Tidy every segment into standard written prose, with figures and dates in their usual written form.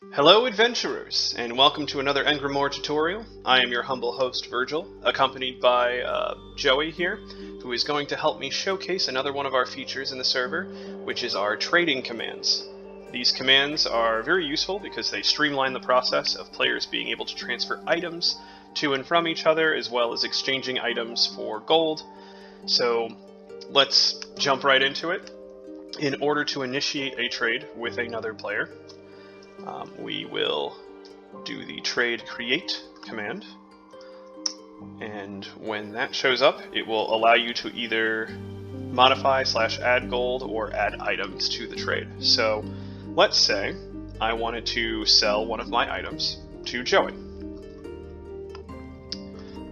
Hello adventurers, and welcome to another Engrimoore tutorial. I am your humble host Virgil, accompanied by Joey here, who is going to help me showcase another one of our features in the server, which is our trading commands. These commands are very useful because they streamline the process of players being able to transfer items to and from each other, as well as exchanging items for gold. So let's jump right into it. In order to initiate a trade with another player, we will do the trade create command, and when that shows up, it will allow you to either modify/add gold or add items to the trade. So let's say I wanted to sell one of my items to Joey.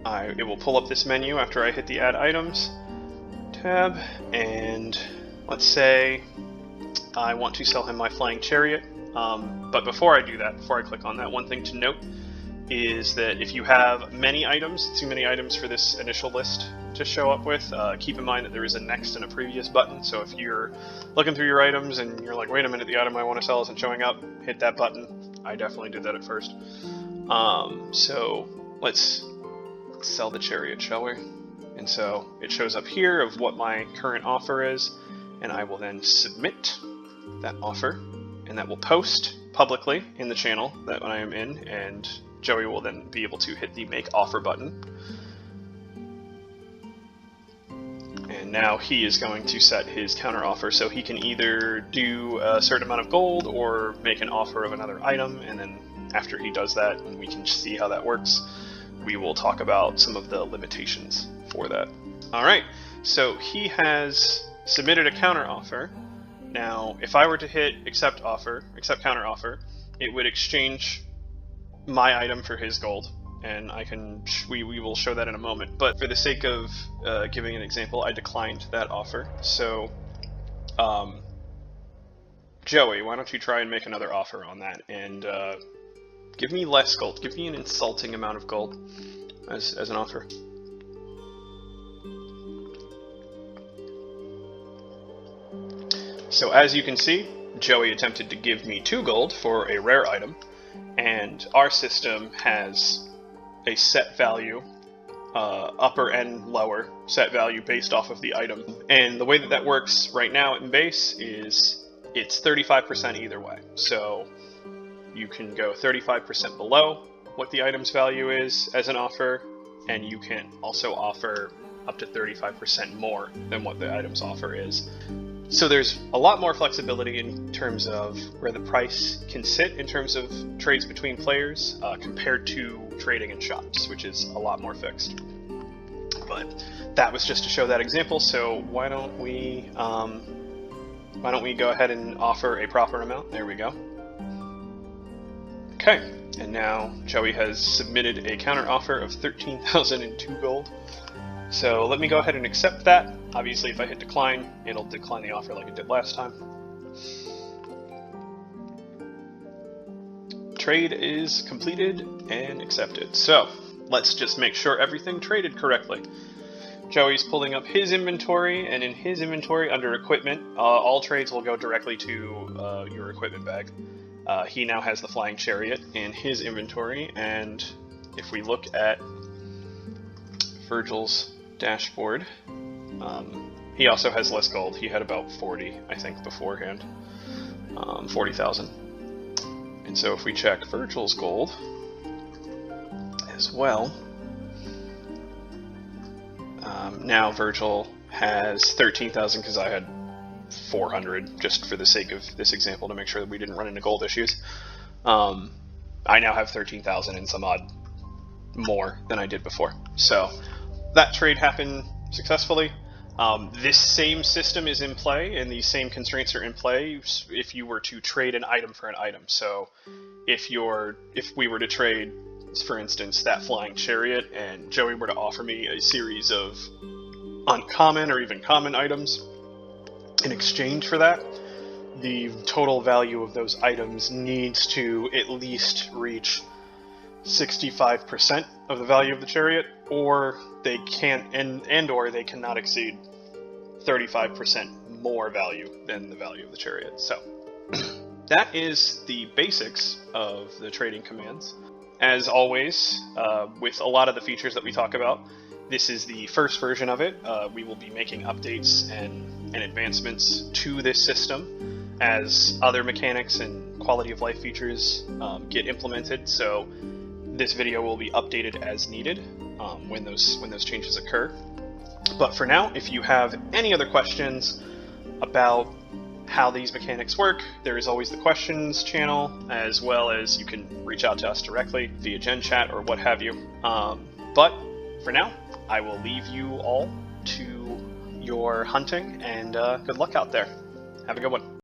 It will pull up this menu after I hit the add items tab, and let's say I want to sell him my flying chariot. But before I do that, before I click on that, one thing to note is that if you have many items, too many items for this initial list to show up with, keep in mind that there is a next and a previous button. So if you're looking through your items and you're like, wait a minute, the item I want to sell isn't showing up, hit that button. I definitely did that at first. So let's sell the chariot, shall we? And so it shows up here of what my current offer is, and I will then submit that offer. And that will post publicly in the channel that I am in, and Joey will then be able to hit the make offer button. And now he is going to set his counter offer, so he can either do a certain amount of gold or make an offer of another item, and then after he does that, and we can see how that works, we will talk about some of the limitations for that. Alright, so he has submitted a counter offer. Now, if I were to hit accept counter offer, it would exchange my item for his gold, and we will show that in a moment. But for the sake of giving an example, I declined that offer. So, Joey, why don't you try and make another offer on that, and give me less gold. Give me an insulting amount of gold as an offer. So as you can see, Joey attempted to give me 2 gold for a rare item, and our system has a set value, upper and lower set value based off of the item. And the way that works right now in base is it's 35% either way. So you can go 35% below what the item's value is as an offer, and you can also offer up to 35% more than what the item's offer is. So there's a lot more flexibility in terms of where the price can sit in terms of trades between players compared to trading in shops, which is a lot more fixed. But that was just to show that example. So why don't we go ahead and offer a proper amount? There we go. Okay, and now Joey has submitted a counter offer of 13,002 gold. So let me go ahead and accept that. Obviously, if I hit decline, it'll decline the offer like it did last time. Trade is completed and accepted. So let's just make sure everything traded correctly. Joey's pulling up his inventory, and in his inventory under equipment, all trades will go directly to your equipment bag. He now has the flying chariot in his inventory, and if we look at Virgil's dashboard, he also has less gold. He had about 40, I think, beforehand. 40,000. And so if we check Virgil's gold as well, now Virgil has 13,000 because I had 400, just for the sake of this example to make sure that we didn't run into gold issues. I now have 13,000 and some odd more than I did before. So that trade happened successfully. This same system is in play, and these same constraints are in play if you were to trade an item for an item. So if we were to trade, for instance, that flying chariot, and Joey were to offer me a series of uncommon or even common items in exchange for that, the total value of those items needs to at least reach 65% of the value of the chariot, or they can't, or they cannot exceed 35% more value than the value of the chariot. So that is the basics of the trading commands. As always, with a lot of the features that we talk about, this is the first version of it. We will be making updates and advancements to this system as other mechanics and quality of life features get implemented. So this video will be updated as needed when those changes occur. But for now, if you have any other questions about how these mechanics work, there is always the questions channel, as well as you can reach out to us directly via Gen Chat or what have you. But for now, I will leave you all to your hunting, and good luck out there. Have a good one.